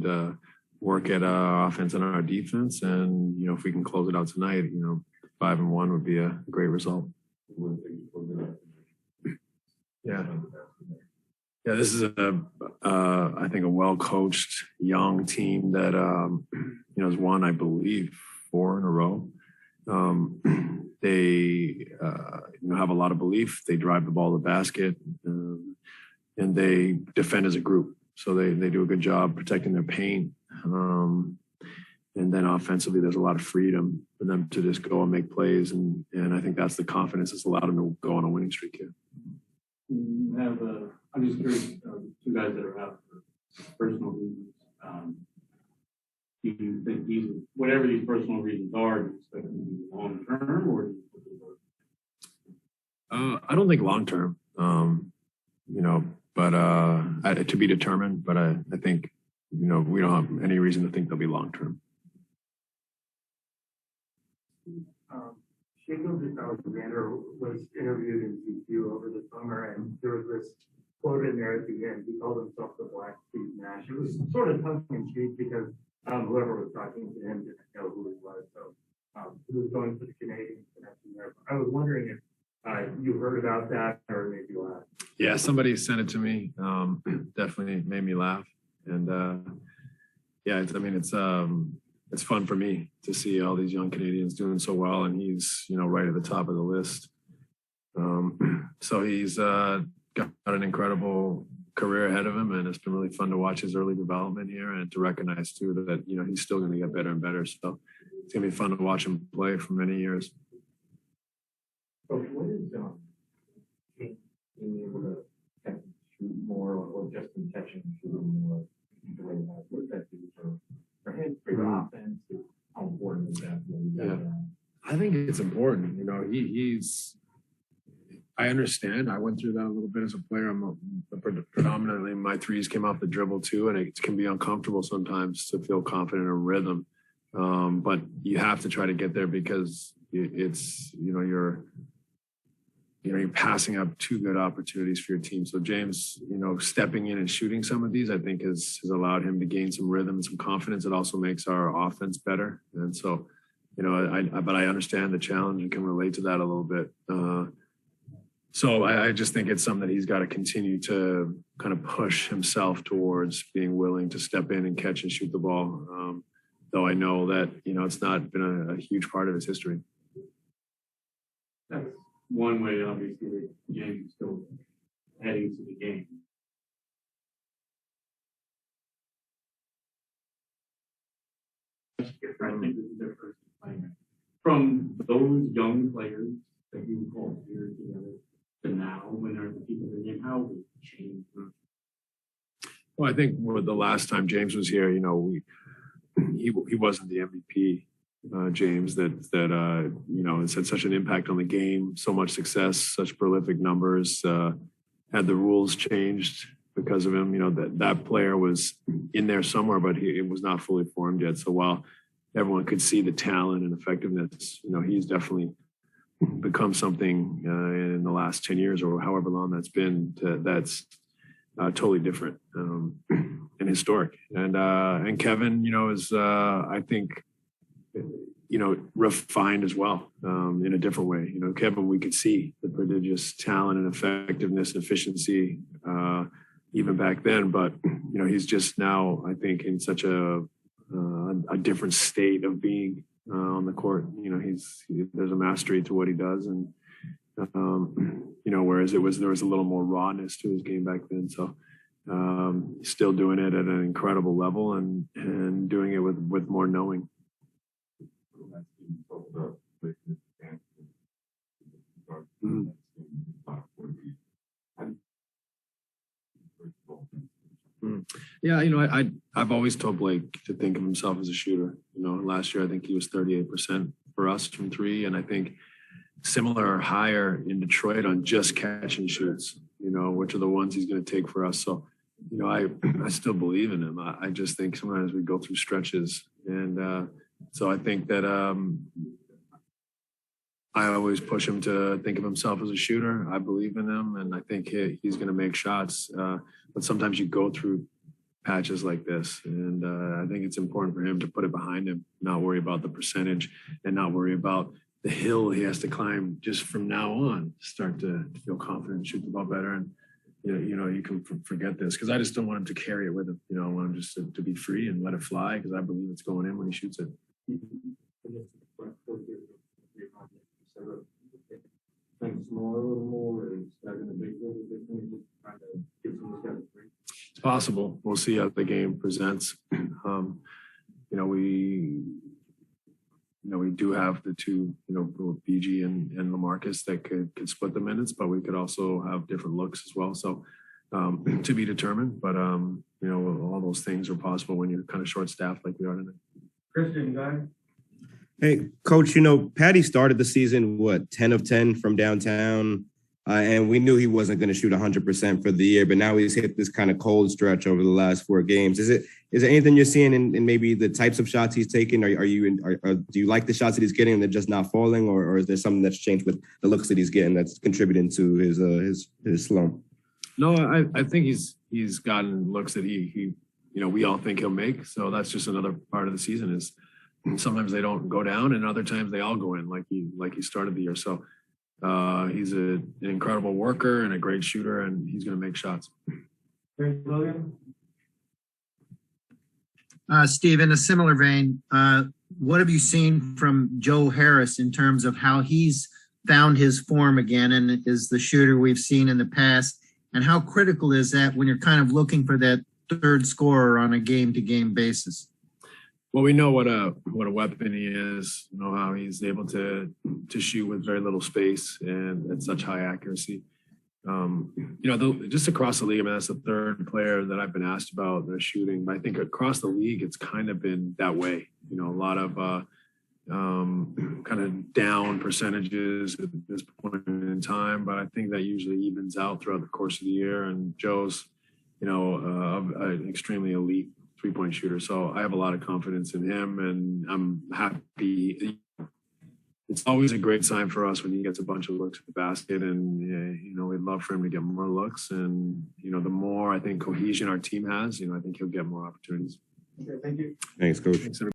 and work at our offense and our defense. And, if we can close it out tonight, 5-1 would be a great result. Yeah. Yeah, this is I think a well-coached young team that, has won, I believe, 4 in a row. They, have a lot of belief. They drive the ball to the basket, and they defend as a group. So they do a good job protecting their paint. And then offensively, there's a lot of freedom for them to just go and make plays. And I think that's the confidence that's allowed them to go on a winning streak here. I'm just curious, 2 guys that are out for personal reasons. Do you think whatever these personal reasons are, do you expect them to be long term, or do you think I don't think long term, but to be determined. But I think, we don't have any reason to think they'll be long term. Alexander was interviewed in GQ over the summer, and there was this quote in there at the end. He called himself the Black Steve Nash. It was sort of tongue in cheek because whoever was talking to him didn't know who he was. So he was going for the Canadian connection there. I was wondering if you heard about that or maybe you laughed. Yeah, somebody sent it to me. Definitely made me laugh. And it's fun for me to see all these young Canadians doing so well, and he's, right at the top of the list. So he's got an incredible career ahead of him, and it's been really fun to watch his early development here and to recognize too that, he's still going to get better and better. So it's going to be fun to watch him play for many years. Coach, what is being able to catch and shoot more, or just in catching and shooting more? What does that do for him, for your offense? How important is that? Yeah, I think it's important. He's. I understand. I went through that a little bit as a player. Predominantly my threes came off the dribble too, and it can be uncomfortable sometimes to feel confident in rhythm. But you have to try to get there because it's you're passing up 2 good opportunities for your team. So James, stepping in and shooting some of these, I think has allowed him to gain some rhythm and some confidence. It also makes our offense better. And so, but I understand the challenge and can relate to that a little bit. So I just think it's something that he's got to continue to kind of push himself towards being willing to step in and catch and shoot the ball. Though I know that, it's not been a huge part of his history. That's one way, obviously, that James is still heading to the game. I think this is their first time. From those young players that you called here together to now, when they're the people in the game, how has it changed? Well, I think the last time James was here, he wasn't the MVP. James that has had such an impact on the game, so much success, such prolific numbers, had the rules changed because of him. That player was in there somewhere, but it was not fully formed yet. So while everyone could see the talent and effectiveness, he's definitely become something in the last 10 years or however long that's been that's totally different and historic. And Kevin, is I think, refined as well in a different way. Kevin, we could see the prodigious talent and effectiveness and efficiency even back then, but he's just now, I think, in such a different state of being on the court. There's a mastery to what he does, and whereas there was a little more rawness to his game back then. So he's still doing it at an incredible level and doing it with more knowing. Yeah, I've always told Blake to think of himself as a shooter. Last year I think he was 38% for us from 3, and I think similar or higher in Detroit on just catch and shoots. Which are the ones he's going to take for us. So, I still believe in him. I just think sometimes we go through stretches, and so I think that I always push him to think of himself as a shooter. I believe in him, and I think he's going to make shots. But sometimes you go through patches like this. And I think it's important for him to put it behind him, not worry about the percentage and not worry about the hill he has to climb just from now on, start to feel confident, shoot the ball better. And, you can forget this because I just don't want him to carry it with him. I want him just to be free and let it fly because I believe it's going in when he shoots it. Think smaller a little more, is that in a big little different, just trying to get some of those guys. It's possible. We'll see how the game presents. We do have the two, BG and LaMarcus that could split the minutes, but we could also have different looks as well. So to be determined, but all those things are possible when you're kind of short staffed like we are tonight. Christian, guy. Hey, Coach, Patty started the season, 10 of 10 from downtown, and we knew he wasn't going to shoot 100% for the year, but now he's hit this kind of cold stretch over the last 4 games. Is there anything you're seeing in maybe the types of shots he's taking? Do you like the shots that he's getting and they're just not falling, or is there something that's changed with the looks that he's getting that's contributing to his slump? No, I think he's gotten looks that he we all think he'll make. So that's just another part of the season is sometimes they don't go down and other times they all go in like he started the year. So he's an incredible worker and a great shooter, and he's going to make shots. Steve, in a similar vein, what have you seen from Joe Harris in terms of how he's found his form again and is the shooter we've seen in the past? And how critical is that when you're kind of looking for that third scorer on a game-to-game basis? Well, we know what a weapon he is. How he's able to shoot with very little space and at such high accuracy. Just across the league, I mean, that's the third player that I've been asked about their shooting. But I think across the league, it's kind of been that way. A lot of kind of down percentages at this point in time. But I think that usually evens out throughout the course of the year. And Joe's, an extremely elite three-point shooter. So I have a lot of confidence in him, and I'm happy. It's always a great sign for us when he gets a bunch of looks at the basket, and we'd love for him to get more looks. And the more I think cohesion our team has, I think he'll get more opportunities. Okay, thank you. Thanks, Coach. Thanks, everybody.